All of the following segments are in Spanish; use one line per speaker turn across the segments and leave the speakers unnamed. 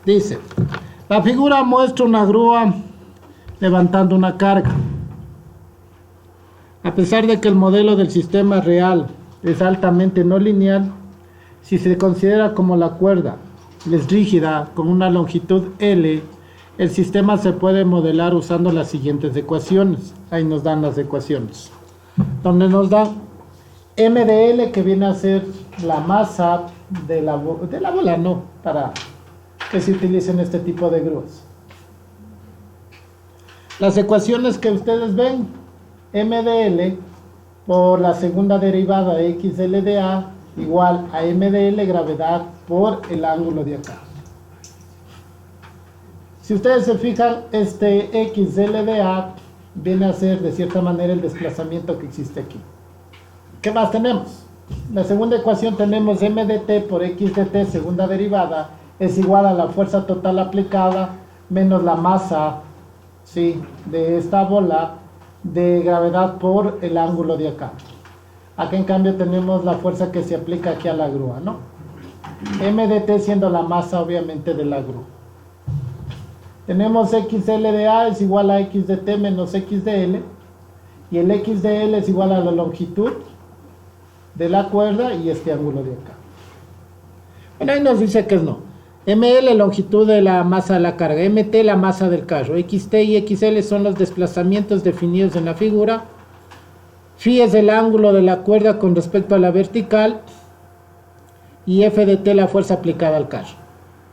Dice, la figura muestra una grúa levantando una carga. A pesar de que el modelo del sistema real es altamente no lineal, si se considera como la cuerda es rígida con una longitud L, el sistema se puede modelar usando las siguientes ecuaciones. Ahí nos dan las ecuaciones. Donde nos da M de L, que viene a ser la masa de la bola, no, para que se utilicen este tipo de grúas. Las ecuaciones que ustedes ven, M de L por la segunda derivada de XL de A igual a M de L gravedad por el ángulo de acá. Si ustedes se fijan, este XL de A viene a ser de cierta manera el desplazamiento que existe aquí. ¿Qué más tenemos? La segunda ecuación tenemos M de T por X de T, segunda derivada, es igual a la fuerza total aplicada menos la masa, ¿sí?, de esta bola de gravedad por el ángulo de acá. Acá en cambio tenemos la fuerza que se aplica aquí a la grúa, ¿no? M de T siendo la masa obviamente de la grúa. Tenemos XL de A es igual a X de T menos X de L, y el X de L es igual a la longitud de la cuerda y este ángulo de acá. Bueno, ahí nos dice que es no. ML, longitud de la masa de la carga, MT, la masa del carro, XT y XL son los desplazamientos definidos en la figura, Phi es el ángulo de la cuerda con respecto a la vertical, y F de T la fuerza aplicada al carro.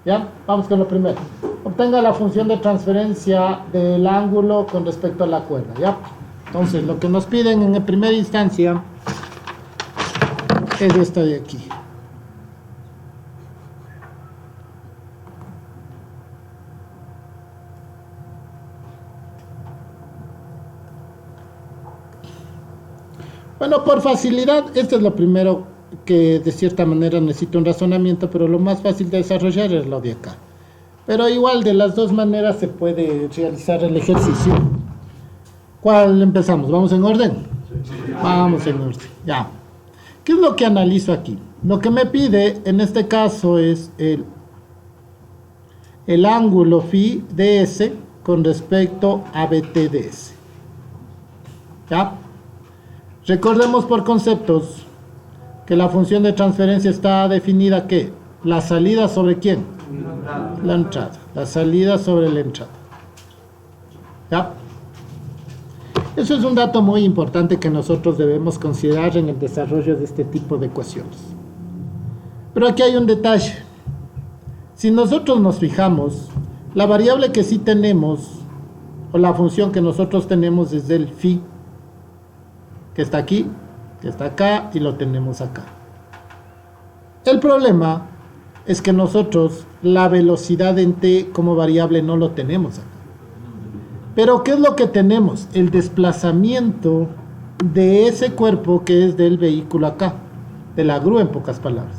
¿Ya? Vamos con lo primero. Obtenga la función de transferencia del ángulo con respecto a la cuerda. ¿Ya? Entonces, lo que nos piden en primera instancia es esta de aquí. Bueno, por facilidad, esto es lo primero que de cierta manera necesita un razonamiento, pero lo más fácil de desarrollar es lo de acá. Pero igual de las dos maneras se puede realizar el ejercicio. ¿Cuál empezamos? ¿Vamos en orden? Sí. Vamos en orden, ya. ¿Qué es lo que analizo aquí? Lo que me pide en este caso es el ángulo phi de S con respecto a BT de S. ¿Ya? Recordemos por conceptos que la función de transferencia está definida ¿qué? La salida sobre ¿quién? La entrada. La salida sobre la entrada. ¿Ya? Eso es un dato muy importante que nosotros debemos considerar en el desarrollo de este tipo de ecuaciones. Pero aquí hay un detalle. Si nosotros nos fijamos, la variable que sí tenemos, o la función que nosotros tenemos es del phi, que está aquí, que está acá y lo tenemos acá. El problema es que nosotros la velocidad en t como variable no lo tenemos acá. Pero ¿qué es lo que tenemos? El desplazamiento de ese cuerpo que es del vehículo acá, de la grúa en pocas palabras.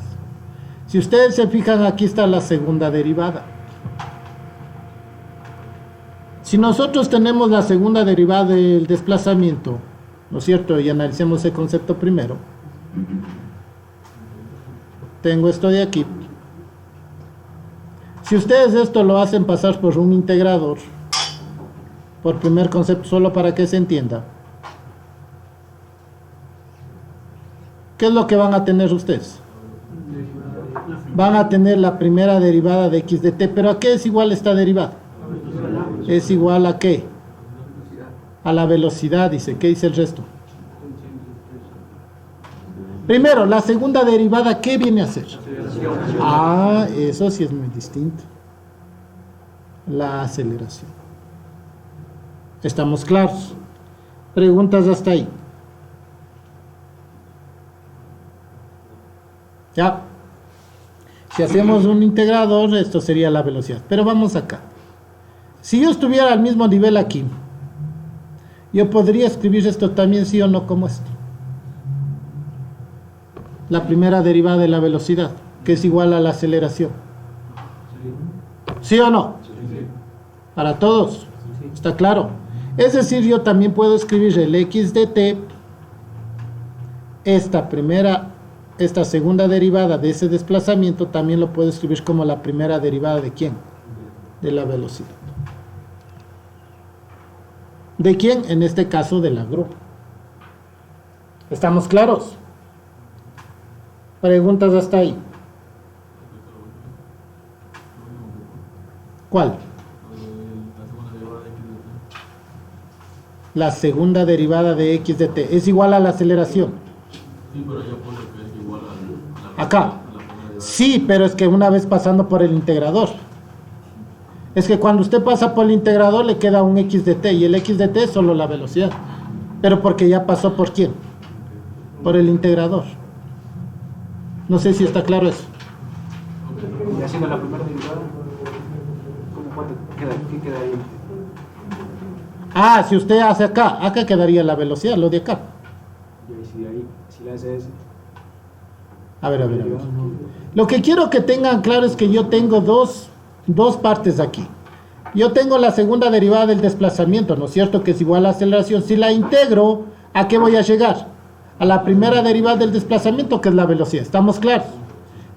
Si ustedes se fijan, aquí está la segunda derivada. Si nosotros tenemos la segunda derivada del desplazamiento, ¿no es cierto? Y analicemos ese concepto primero. Tengo esto de aquí. Si ustedes esto lo hacen pasar por un integrador, por primer concepto, solo para que se entienda, ¿qué es lo que van a tener ustedes? Van a tener la primera derivada de x de t, pero ¿a qué es igual esta derivada? Es igual a ¿qué? A la velocidad, dice. ¿Qué dice el resto? Primero, la segunda derivada, ¿qué viene a ser? Ah, eso sí es muy distinto. La aceleración. ¿Estamos claros? Preguntas hasta ahí. Ya. Si hacemos un integrador, esto sería la velocidad. Pero vamos acá. Si yo estuviera al mismo nivel aquí, yo podría escribir esto también sí o no como esto. La primera derivada de la velocidad, que es igual a la aceleración. ¿Sí o no? Para todos. ¿Está claro? Es decir, yo también puedo escribir el x de t, esta segunda derivada de ese desplazamiento, también lo puedo escribir como la primera derivada de ¿quién? de la velocidad. ¿De quién? En este caso de la grúa. ¿Estamos claros? Preguntas hasta ahí. ¿Cuál? La segunda derivada de x de t es igual a la aceleración.
Sí, pero ya pone que es igual a la
Acá. Sí, pero es que una vez pasando por el integrador. Es que cuando usted pasa por el integrador le queda un x de t y el x de t es solo la velocidad. Pero porque ya pasó por quién? Por el integrador. No sé si está claro eso.
Y haciendo la primera derivada, ¿cuánto queda? ¿Qué queda ahí?
Ah, si usted hace acá quedaría la velocidad, lo de acá.
Y si de ahí, si le hace ese.
A ver. Lo que quiero que tengan claro es que yo tengo dos partes aquí. Yo tengo la segunda derivada del desplazamiento, ¿no es cierto? Que es igual a la aceleración. Si la integro, ¿a qué voy a llegar? A la primera derivada del desplazamiento, que es la velocidad. ¿Estamos claros?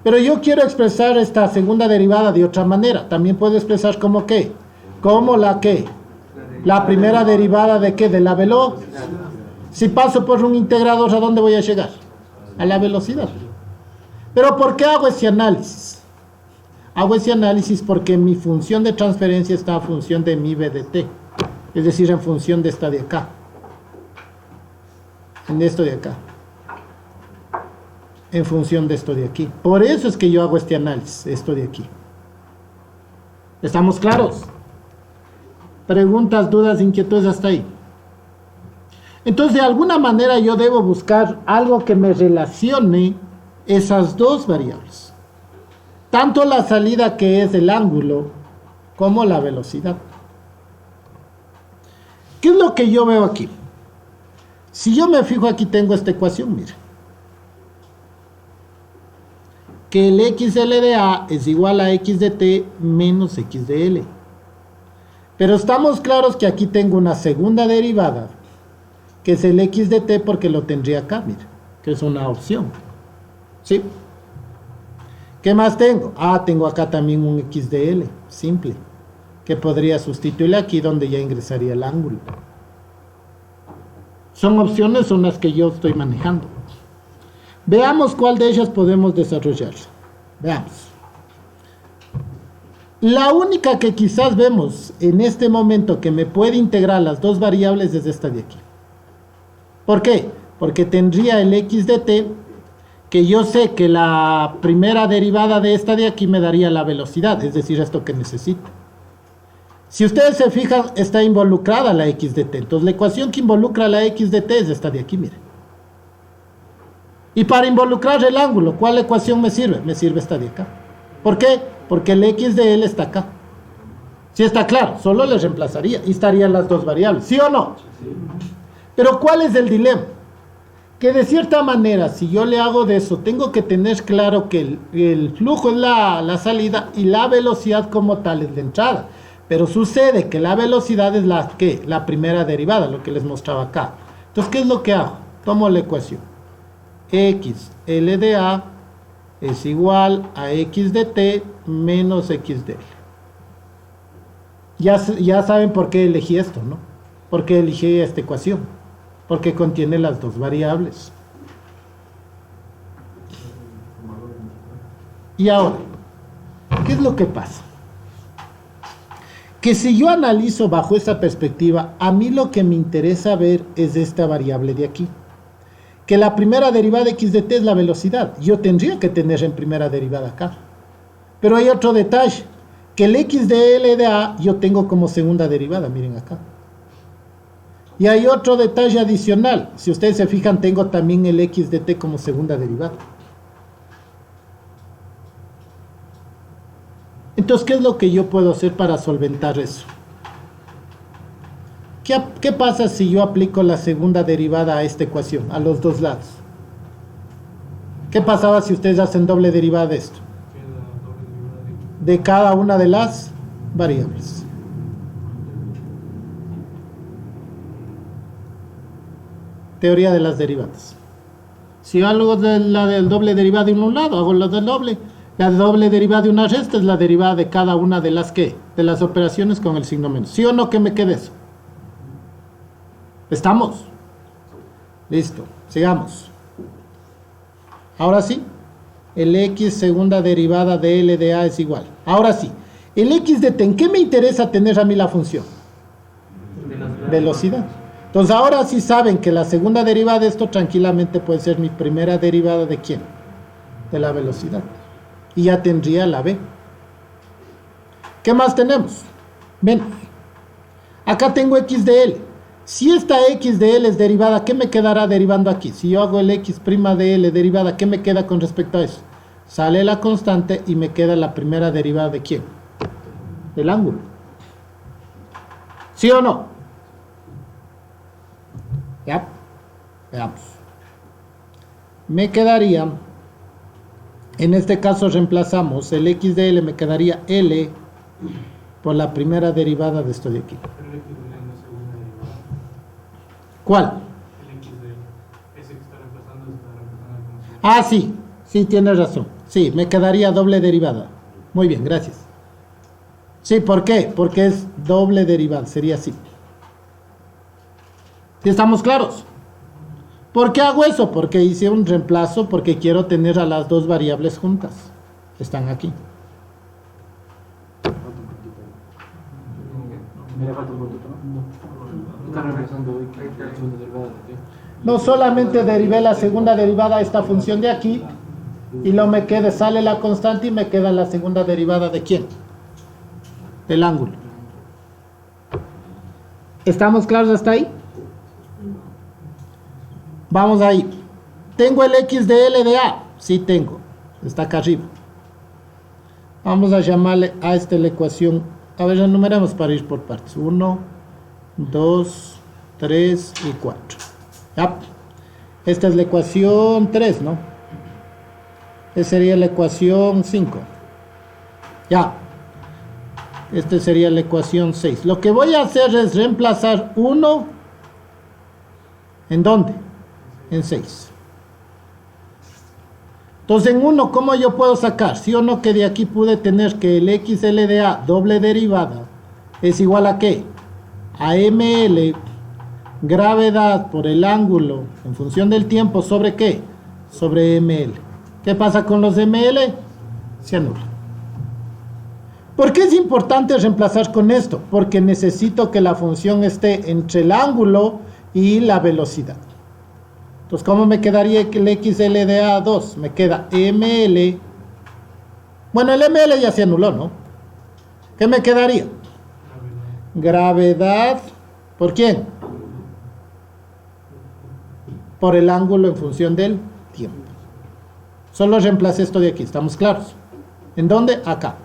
Pero yo quiero expresar esta segunda derivada de otra manera. También puedo expresar como qué. Como la qué. La primera derivada de qué. De la velocidad. Si paso por un integrador, ¿a dónde voy a llegar? A la velocidad. Pero ¿por qué hago ese análisis? Hago ese análisis porque mi función de transferencia está a función de mi v de t. Es decir, en función de esta de acá. En esto de acá. En función de esto de aquí. Por eso es que yo hago este análisis, esto de aquí. ¿Estamos claros? Preguntas, dudas, inquietudes hasta ahí. Entonces, de alguna manera yo debo buscar algo que me relacione esas dos variables. Tanto la salida, que es el ángulo, como la velocidad. ¿Qué es lo que yo veo aquí? Si yo me fijo aquí, tengo esta ecuación, mira. Que el xl de a es igual a x de t menos x de l. Pero estamos claros que aquí tengo una segunda derivada, que es el x de t, porque lo tendría acá, mira, que es una opción. ¿Sí? ¿Qué más tengo? Ah, tengo acá también un x de l, simple, que podría sustituirle aquí donde ya ingresaría el ángulo. Son opciones, son las que yo estoy manejando. Veamos cuál de ellas podemos desarrollar. Veamos. La única que quizás vemos en este momento que me puede integrar las dos variables es esta de aquí. ¿Por qué? Porque tendría el x de t, que yo sé que la primera derivada de esta de aquí me daría la velocidad, es decir, esto que necesito. Si ustedes se fijan, está involucrada la x de t. Entonces, la ecuación que involucra la x de t es esta de aquí, miren. Y para involucrar el ángulo, ¿cuál ecuación me sirve? Me sirve esta de acá. ¿Por qué? Porque el x de l está acá. Si está claro, solo les reemplazaría y estarían las dos variables, ¿sí o no? Pero ¿cuál es el dilema? Que de cierta manera, si yo le hago de eso, tengo que tener claro que el flujo es la salida y la velocidad como tal es la entrada. Pero sucede que la velocidad es la primera derivada, lo que les mostraba acá. Entonces, ¿qué es lo que hago? Tomo la ecuación. X L de A es igual a X de T menos X de L. Ya saben por qué elegí esto, ¿no? ¿Por qué elegí esta ecuación? Porque contiene las dos variables. Y ahora, ¿qué es lo que pasa? Que si yo analizo bajo esta perspectiva, a mí lo que me interesa ver es esta variable de aquí. Que la primera derivada de x de t es la velocidad. Yo tendría que tener en primera derivada acá. Pero hay otro detalle. Que el x de l de a yo tengo como segunda derivada, miren acá. Y hay otro detalle adicional. Si ustedes se fijan, tengo también el x de t como segunda derivada. Entonces, ¿qué es lo que yo puedo hacer para solventar eso? ¿Qué pasa si yo aplico la segunda derivada a esta ecuación, a los dos lados? ¿Qué pasaba si ustedes hacen doble derivada de esto? De cada una de las variables. Teoría de las derivadas. Si yo hago la del doble derivada en un lado, hago la del doble. La doble derivada de una resta es la derivada de cada una de las ¿qué? De las operaciones con el signo menos. ¿Sí o no que me quede eso? ¿Estamos? Listo, sigamos. Ahora sí, el x segunda derivada de L de A es igual. Ahora sí, el x de t, ¿en qué me interesa tener a mí la función? Velocidad. Entonces ahora sí saben que la segunda derivada de esto tranquilamente puede ser mi primera derivada ¿de quién? De la velocidad. Y ya tendría la b. ¿Qué más tenemos? Menos. Acá tengo x de L. Si esta x de L es derivada, ¿qué me quedará derivando aquí? Si yo hago el x' de L derivada, ¿qué me queda con respecto a eso? Sale la constante y me queda la primera derivada ¿de quién? Del ángulo. ¿Sí o no? Ya. Veamos. Me quedaría, en este caso reemplazamos el x de L, me quedaría L por la primera derivada de esto de aquí. ¿Cuál?
El x de ese que está reemplazando como si...
Ah, sí, sí, tienes razón. Sí, me quedaría doble derivada. Muy bien, gracias. Sí, ¿por qué? Porque es doble derivada, sería así. ¿Sí estamos claros? ¿Por qué hago eso? Porque hice un reemplazo, porque quiero tener a las dos variables juntas. Están aquí.
Mira, falta un puntito, ¿no? Está reemplazando la segunda derivada de t.
No solamente derivé la segunda derivada a esta función de aquí, y lo me queda, sale la constante y me queda la segunda derivada ¿de quién? Del ángulo. ¿Estamos claros hasta ahí? Vamos ahí. ¿Tengo el x de L de A? Sí tengo. Está acá arriba. Vamos a llamarle a esta la ecuación. A ver, enumeramos para ir por partes. 1, 2, 3 y 4. Ya. Esta es la ecuación 3, ¿no? Esta sería la ecuación 5. Ya. Esta sería la ecuación 6. Lo que voy a hacer es reemplazar 1. ¿En dónde? En 6. Entonces en 1, ¿cómo yo puedo sacar? ¿Sí o no que de aquí pude tener que el XL de A doble derivada es igual a qué? A ML gravedad por el ángulo en función del tiempo sobre qué? Sobre ML. ¿Qué pasa con los ML? Se anula. ¿Por qué es importante reemplazar con esto? Porque necesito que la función esté entre el ángulo y la velocidad. Entonces, ¿cómo me quedaría el XL de A2? Me queda ML. Bueno, el ML ya se anuló, ¿no? ¿Qué me quedaría? Gravedad. ¿Por quién? Por el ángulo en función del tiempo. Solo reemplacé esto de aquí, ¿estamos claros? ¿En dónde? Acá.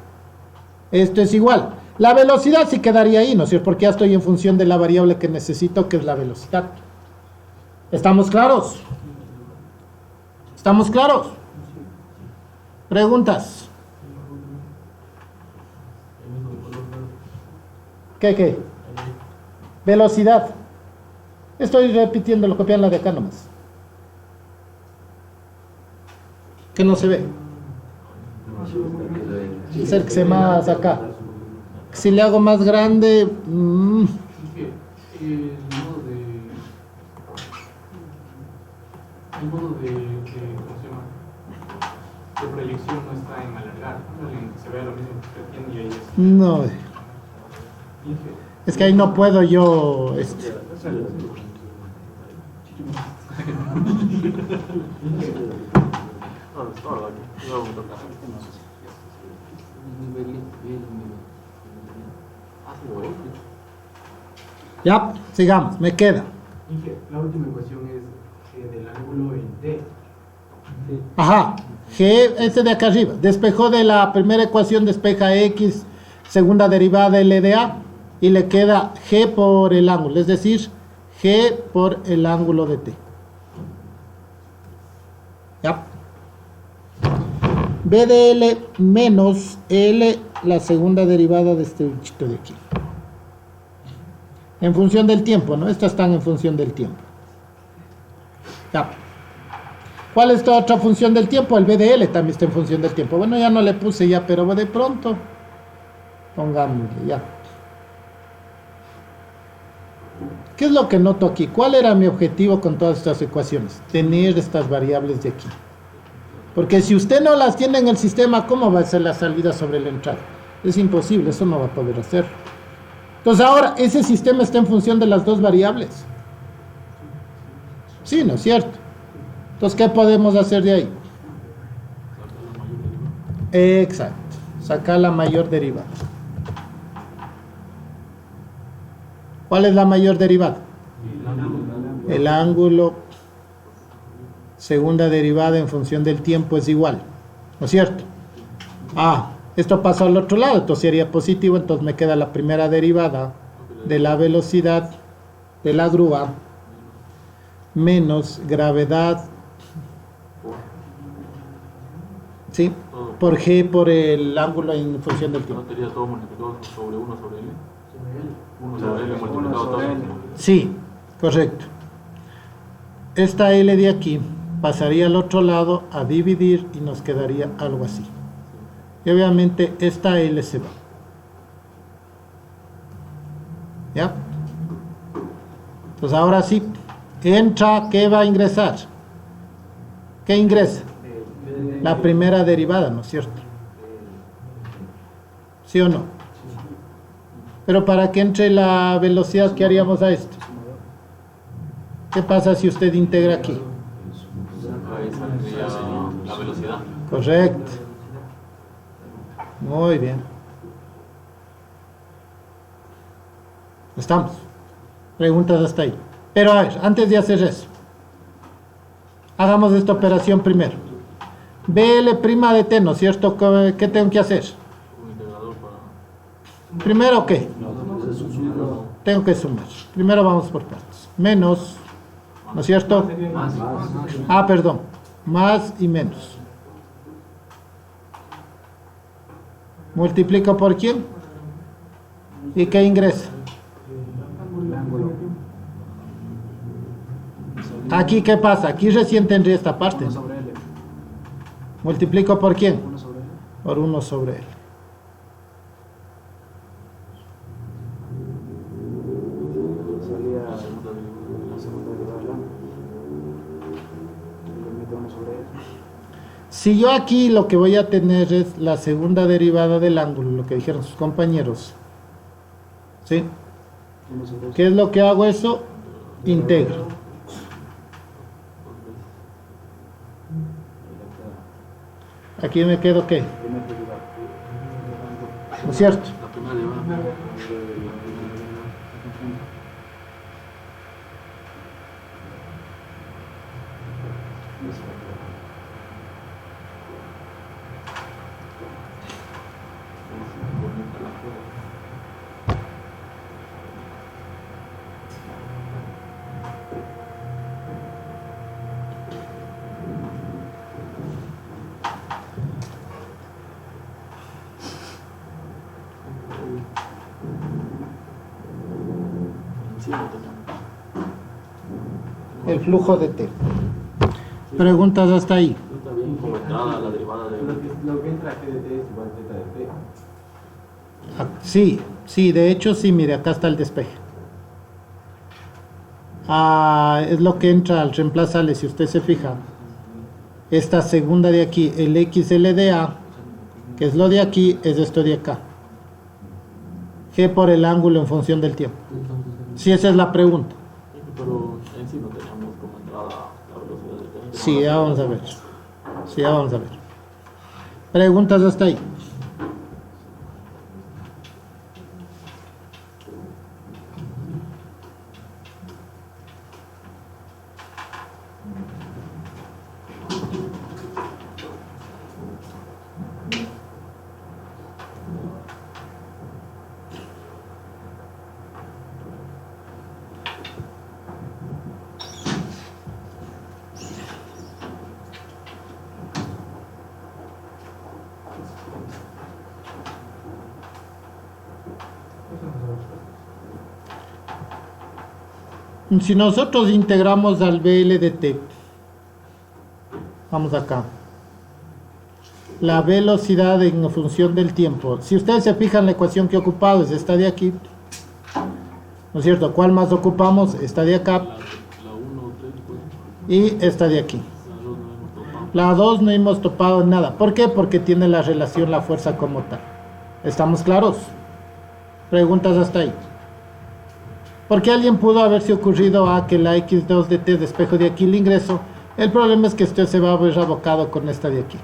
Esto es igual. La velocidad sí quedaría ahí, ¿no es cierto? Porque ya estoy en función de la variable que necesito, que es la velocidad. ¿Estamos claros? ¿Estamos claros? ¿Preguntas? ¿Qué? Velocidad. Estoy repitiendo, lo copian la de acá nomás. Que no se ve. Acérquese más acá. Si le hago más grande...
Es que el modo de ¿cómo se llama? De proyección no está en alargar, ¿no? En que se vea lo mismo que tiene y ahí es.
No. Es que ahí no puedo yo... Ya, sigamos, me queda.
La última ecuación es del ángulo en T.
Ajá, G, este de acá arriba. Despejó de la primera ecuación, despeja X, segunda derivada de L de A, y le queda G por el ángulo, es decir, G por el ángulo de T. Ya. B de L menos L, la segunda derivada de este bichito de aquí. En función del tiempo, ¿no? Estas están en función del tiempo. Ya. ¿Cuál es la otra función del tiempo? El BDL también está en función del tiempo. Bueno, ya no le puse ya, pero de pronto pongámosle ya. ¿Qué es lo que noto aquí? ¿Cuál era mi objetivo con todas estas ecuaciones? Tener estas variables de aquí. Porque si usted no las tiene en el sistema, ¿cómo va a ser la salida sobre la entrada? Es imposible, eso no va a poder hacer. Entonces ahora, ese sistema está en función de las dos variables. Sí, ¿no es cierto? Entonces, ¿qué podemos hacer de ahí? Exacto, sacar la mayor derivada. ¿Cuál es la mayor derivada? El ángulo. Segunda derivada en función del tiempo es igual, ¿no es cierto? Esto pasa al otro lado, entonces sería positivo, entonces me queda la primera derivada de la velocidad de la grúa menos gravedad, ¿sí? Por G por el ángulo en función del tiempo.
¿No sería todo multiplicado sobre 1 sobre L? 1 sobre L multiplicado todo.
Sí, correcto. Esta L de aquí pasaría al otro lado a dividir y nos quedaría algo así. Y obviamente esta L se va. ¿Ya? Entonces ahora sí, entra, ¿qué va a ingresar? ¿Qué ingresa? La primera derivada, ¿no es cierto? ¿Sí o no? Pero para que entre la velocidad, ¿qué haríamos a esto? ¿Qué pasa si usted integra aquí?
Ahí saldría la velocidad.
Correcto. Muy bien. Estamos. Preguntas hasta ahí. Pero a ver, antes de hacer eso, hagamos esta operación primero. BL' de t, ¿no es cierto? ¿Qué tengo que hacer?
Un integrador para...
Primero, ¿qué? Tengo que sumar. Primero vamos por partes. Menos, ¿no es cierto? Perdón. Más y menos. Multiplico por quién. ¿Y qué ingresa? Aquí, ¿qué pasa? Aquí recién tendría esta parte.
1 sobre L.
Multiplico por quién.
1 sobre L.
Por 1 sobre L.
Sería la segunda derivada del ángulo. Le meto 1 sobre L.
Si yo aquí lo que voy a tener es la segunda derivada del ángulo, lo que dijeron sus compañeros, ¿sí?
1 sobre L.
¿Qué es lo que hago eso? Integro. Aquí me quedo ¿qué?
Primera derivada.
¿No es cierto?
La primera derivada. Sí, lo tenemos.
El flujo de T. Preguntas hasta ahí.
Está bien como entrada la derivada de...
Lo que entra G de T es igual a Z de T.
Sí, de hecho sí, mire, acá está el despeje. Es lo que entra al reemplazarle, si usted se fija. Esta segunda de aquí, el XLDA, que es lo de aquí, es esto de acá. G por el ángulo en función del tiempo. Si esa es la pregunta.
Pero en sí no teníamos como entrada la velocidad de T.
Sí, ya vamos a ver. Sí, ya vamos a ver. Preguntas hasta ahí. Si nosotros integramos al BL de T, Vamos acá. La velocidad en función del tiempo. Si ustedes se fijan, la ecuación que he ocupado es esta de aquí. ¿No es cierto? ¿Cuál más ocupamos? Esta de acá.
La 1, 3, pues.
Y esta de aquí.
La 2 no hemos topado.
La 2 no hemos topado en nada. ¿Por qué? Porque tiene la relación la fuerza como tal. ¿Estamos claros? Preguntas hasta ahí. ¿Por qué alguien pudo haberse ocurrido a que la x2 de t despejo de aquí el ingreso? El problema es que usted se va a ver abocado con esta de aquí.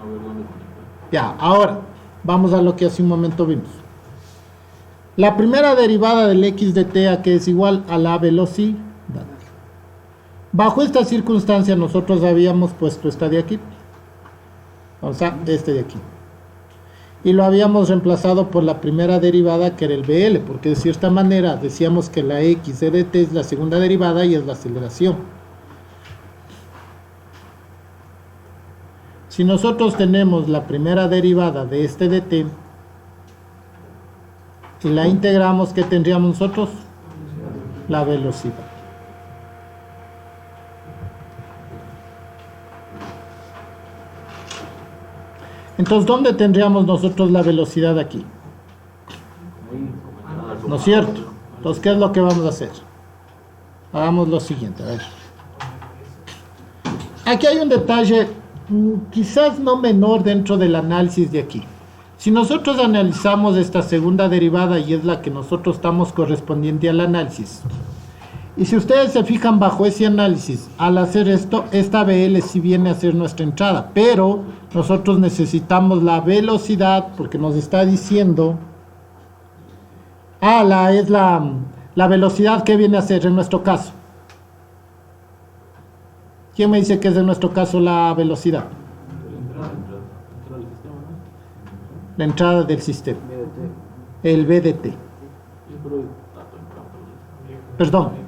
A ver dónde conectar.
Ya, ahora vamos a lo que hace un momento vimos. La primera derivada del x de t a que es igual a la velocidad. Bajo esta circunstancia nosotros habíamos puesto esta de aquí. O sea, este de aquí. Y lo habíamos reemplazado por la primera derivada que era el BL, porque de cierta manera decíamos que la x de t es la segunda derivada y es la aceleración. Si nosotros tenemos la primera derivada de este de t y la integramos, ¿qué tendríamos nosotros? La velocidad. Entonces, ¿dónde tendríamos nosotros la velocidad aquí? ¿No es cierto? Entonces, ¿qué es lo que vamos a hacer? Hagamos lo siguiente, a ver. Aquí hay un detalle, quizás no menor dentro del análisis de aquí. Si nosotros analizamos esta segunda derivada y es la que nosotros estamos correspondiente al análisis, y si ustedes se fijan bajo ese análisis, al hacer esto, esta BL sí viene a ser nuestra entrada, pero nosotros necesitamos la velocidad porque nos está diciendo, es la velocidad que viene a ser en nuestro caso. ¿Quién me dice que es en nuestro caso la velocidad? La entrada del sistema. El BDT. Perdón.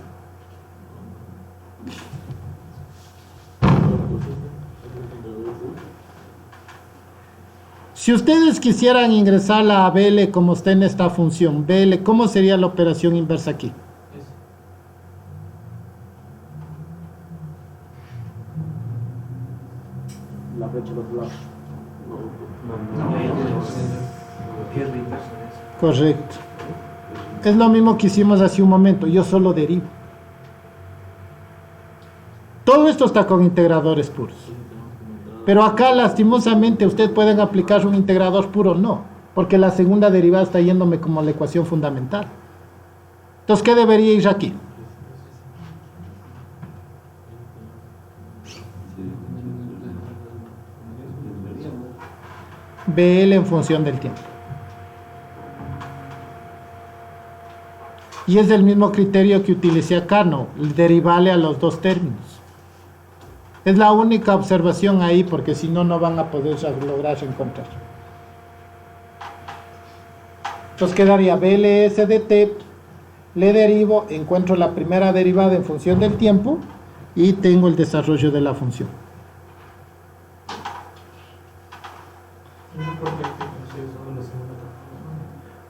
Si ustedes quisieran ingresar la BL como está en esta función, BL, ¿cómo sería la operación inversa aquí?
La flecha al otro lado.
Correcto. Es lo mismo que hicimos hace un momento, yo solo derivo. Todo esto está con integradores puros. Pero acá, lastimosamente, ustedes pueden aplicar un integrador puro, no, porque la segunda derivada está yéndome como la ecuación fundamental. Entonces, ¿qué debería ir aquí? BL en función del tiempo. Y es el mismo criterio que utilicé acá, ¿no? Derivarle a los dos términos. Es la única observación ahí, porque si no, no van a poder lograr encontrar. Entonces quedaría BLS de t, le derivo, encuentro la primera derivada en función del tiempo y tengo el desarrollo de la función.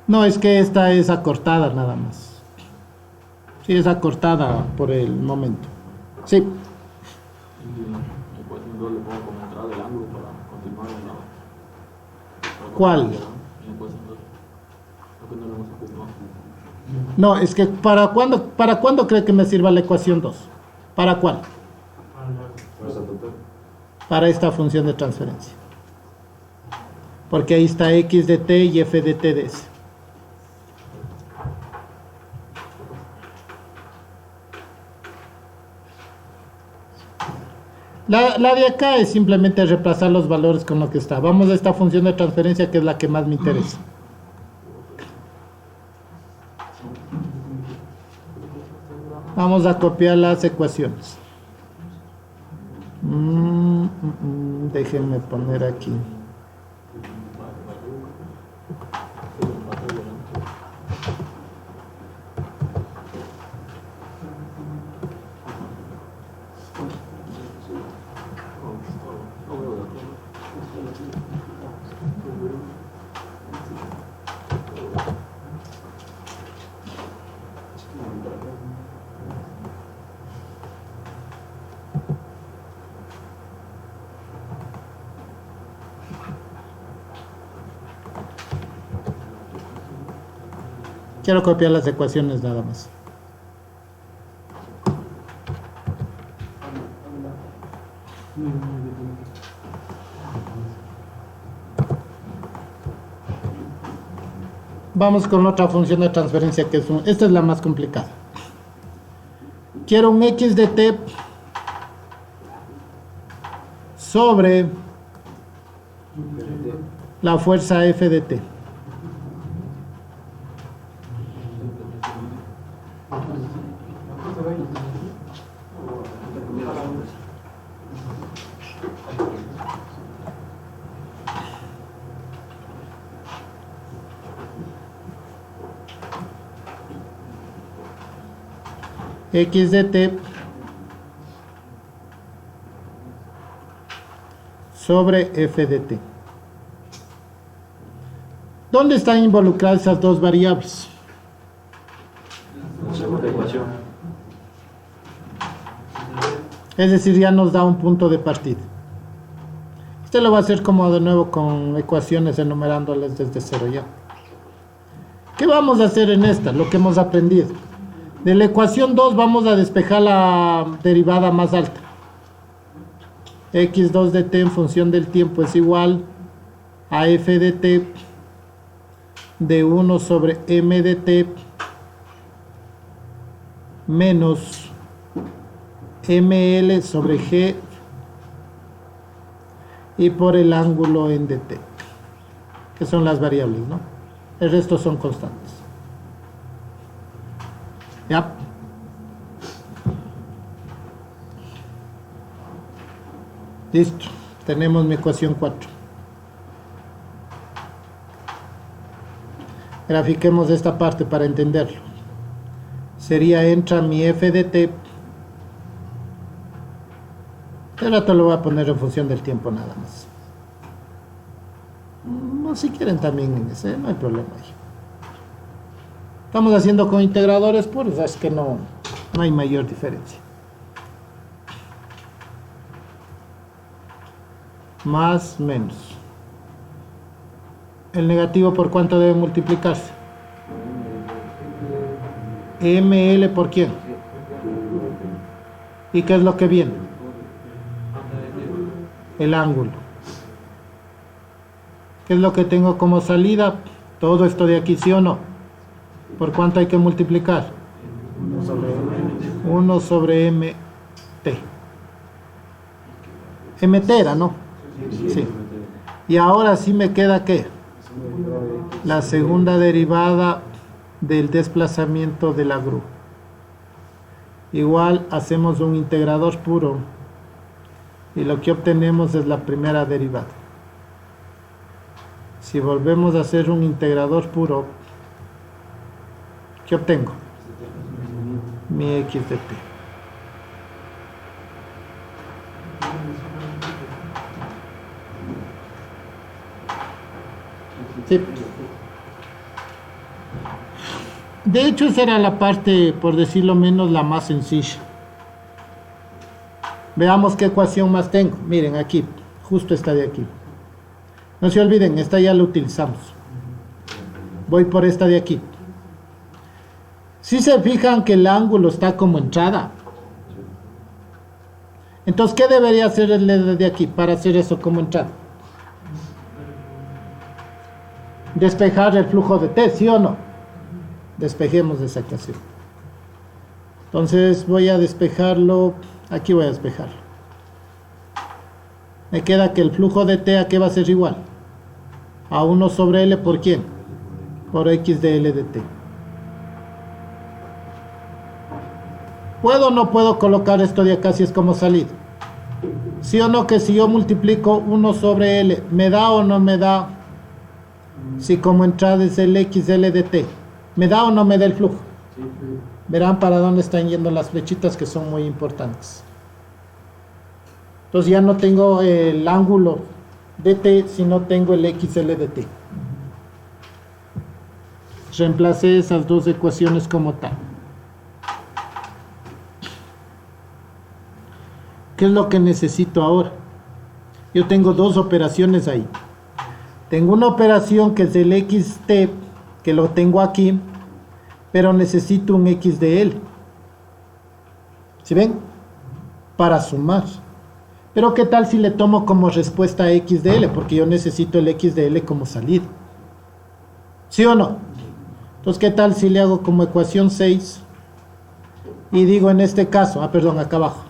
No, es que esta es acortada nada más. Sí, es acortada por el momento. Sí.
Y después yo le pongo como entrada del ángulo para continuar en la...
¿Cuál?
Y después lo que no lo hemos ocupado.
No, es que ¿para cuándo cree que me sirva la ecuación 2? ¿Para cuál? Para esta función de transferencia. Porque ahí está x de t y f de t de s. La de acá es simplemente reemplazar los valores con lo que está. Vamos a esta función de transferencia que es la que más me interesa. Vamos a copiar las ecuaciones. Déjenme poner aquí. Quiero copiar las ecuaciones nada más. Vamos con otra función de transferencia que es esta es la más complicada. Quiero un x de t sobre la fuerza F de t. X de t sobre F de t. ¿Dónde están involucradas esas dos variables?
La segunda ecuación.
Es decir, ya nos da un punto de partida. Este lo va a hacer como de nuevo con ecuaciones enumerándoles desde cero ya. ¿Qué vamos a hacer en esta? Lo que hemos aprendido. De la ecuación 2 vamos a despejar la derivada más alta. X2 de t en función del tiempo es igual a f de t de 1 sobre m de t menos ml sobre g y por el ángulo en dt, que son las variables, ¿no? El resto son constantes. ¿Ya? Listo. Tenemos mi ecuación 4. Grafiquemos esta parte para entenderlo. Sería entra mi f de t. Este rato lo voy a poner en función del tiempo nada más. No, si quieren también en ese, no hay problema ahí. Estamos haciendo con integradores puros, es que no hay mayor diferencia. Más, menos. ¿El negativo por cuánto debe multiplicarse? ML por quién. ¿Y qué es lo que viene? El ángulo. ¿Qué es lo que tengo como salida? Todo esto de aquí, ¿sí o no? ¿Por cuánto hay que multiplicar? 1 sobre mt. Mt era, ¿no? Sí. Y ahora sí me queda ¿qué? La segunda derivada del desplazamiento de la grúa. Igual hacemos un integrador puro y lo que obtenemos es la primera derivada. Si volvemos a hacer un integrador puro, ¿qué obtengo? Mi x de t. Sí. De hecho, esa era la parte, por decirlo menos, la más sencilla. Veamos qué ecuación más tengo. Miren, aquí, justo esta de aquí. No se olviden, esta ya la utilizamos. Voy por esta de aquí. Si se fijan que el ángulo está como entrada. Entonces, ¿qué debería hacer el de aquí para hacer eso como entrada? Despejar el flujo de t, ¿sí o no? Despejemos esa ecuación. Entonces voy a despejarlo, aquí voy a despejarlo. Me queda que el flujo de t, ¿a qué va a ser igual? A 1 sobre L, ¿por quién? Por x de L de t. ¿Puedo o no puedo colocar esto de acá si es como salida? ¿Sí o no que si yo multiplico 1 sobre L, me da o no me da? Si como entrada es el xl de t, ¿me da o no me da el flujo? Verán para dónde están yendo las flechitas que son muy importantes. Entonces ya no tengo el ángulo de t, sino tengo el xl de t. Reemplacé esas dos ecuaciones como tal. ¿Qué es lo que necesito ahora? Yo tengo dos operaciones ahí. Tengo una operación que es el xt, que lo tengo aquí, pero necesito un x de L. ¿Sí ven? Para sumar. Pero ¿qué tal si le tomo como respuesta a x de L? Porque yo necesito el x de L como salida. ¿Sí o no? Entonces, ¿qué tal si le hago como ecuación 6? Y digo en este caso, perdón, acá abajo.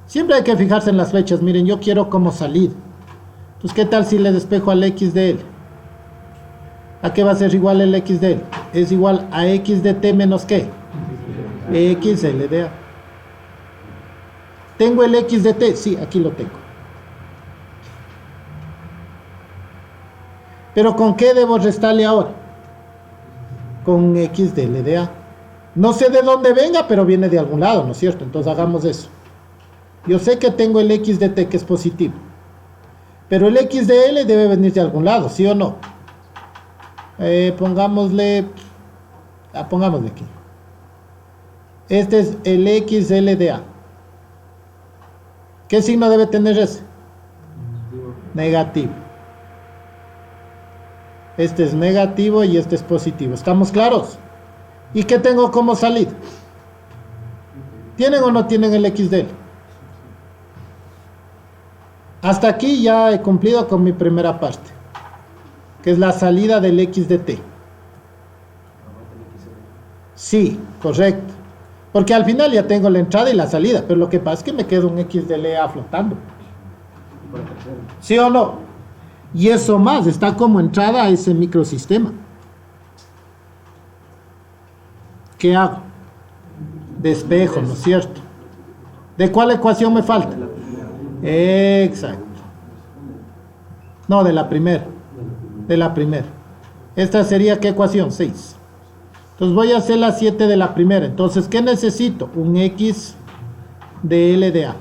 Siempre hay que fijarse en las flechas. Miren, yo quiero como salida. Entonces, ¿qué tal si le despejo al x de L? ¿A qué va a ser igual el x de L? Es igual a x de t menos ¿qué? X L de A. ¿Tengo el x de t? Sí, aquí lo tengo. ¿Pero con qué debo restarle ahora? Con x de L de A. No sé de dónde venga, pero viene de algún lado, ¿no es cierto? Entonces hagamos eso. Yo sé que tengo el x de t que es positivo. Pero el x de L debe venir de algún lado, ¿sí o no? Pongámosle aquí. Este es el XL de A. ¿Qué signo debe tener ese? Negativo. Este es negativo y este es positivo. ¿Estamos claros? ¿Y qué tengo como salida? ¿Tienen o no tienen el X de L? Hasta aquí ya he cumplido con mi primera parte, que es la salida del X de T. Sí, correcto. Porque al final ya tengo la entrada y la salida, pero lo que pasa es que me queda un X de L A flotando. ¿Sí o no? Y eso más, está como entrada a ese microsistema. ¿Qué hago? Despejo, ¿no es cierto? ¿De cuál ecuación me falta? Exacto. No, de la primera. De la primera. Esta sería, ¿qué ecuación? 6. Entonces voy a hacer la 7 de la primera. Entonces, ¿qué necesito? Un X de L de A.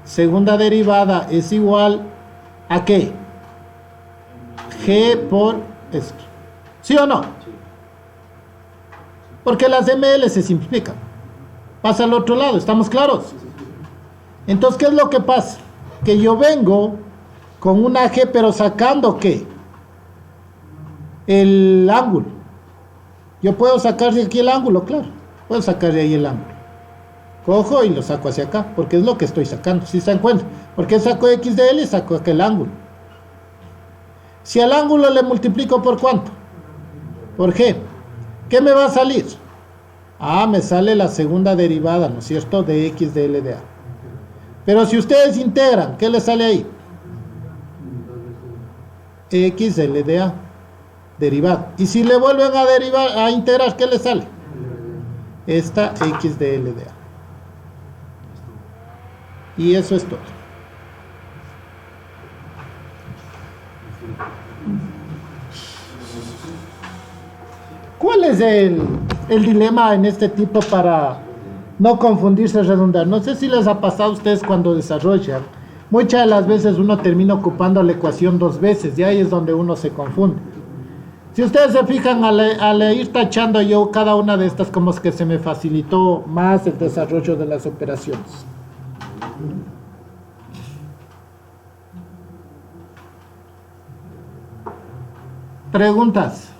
Segunda derivada es igual ¿a qué? G por esto. ¿Sí o no? Porque las ML se simplifican. Pasa al otro lado, ¿estamos claros? Entonces, ¿qué es lo que pasa? Que yo vengo con una G, pero sacando ¿qué? El ángulo. Yo puedo sacar de aquí el ángulo, claro. Puedo sacar de ahí el ángulo. Cojo y lo saco hacia acá, porque es lo que estoy sacando. ¿Sí se dan cuenta? Porque saco X de L y saco aquel ángulo. Si al ángulo le multiplico por ¿cuánto? Por G. ¿Qué me va a salir? Me sale la segunda derivada, ¿no es cierto? De X de L de A. Pero si ustedes integran, ¿qué les sale ahí? X de L de A. Derivada. Y si le vuelven a derivar, a integrar, ¿qué les sale? Esta X de L de A. Y eso es todo. ¿Cuál es el dilema en este tipo para no confundirse, redundar? No sé si les ha pasado a ustedes cuando desarrollan. Muchas de las veces uno termina ocupando la ecuación 2 veces y ahí es donde uno se confunde. Si ustedes se fijan, al ir tachando yo cada una de estas, como es que se me facilitó más el desarrollo de las operaciones. Preguntas.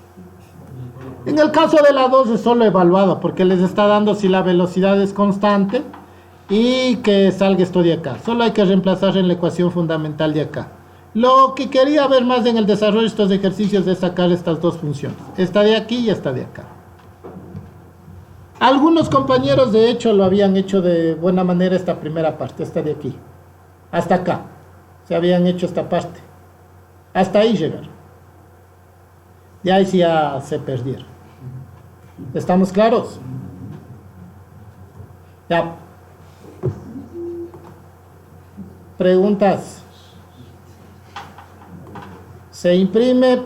En el caso de la 2 es solo evaluado porque les está dando si la velocidad es constante y que salga esto de acá. Solo hay que reemplazar en la ecuación fundamental de acá. Lo que quería ver más en el desarrollo de estos ejercicios es sacar estas dos funciones. Esta de aquí y esta de acá. Algunos compañeros de hecho lo habían hecho de buena manera esta primera parte, esta de aquí. Hasta acá. Se habían hecho esta parte. Hasta ahí llegaron. Y ahí sí ya se perdieron. ¿Estamos claros? Ya. Preguntas. Se imprime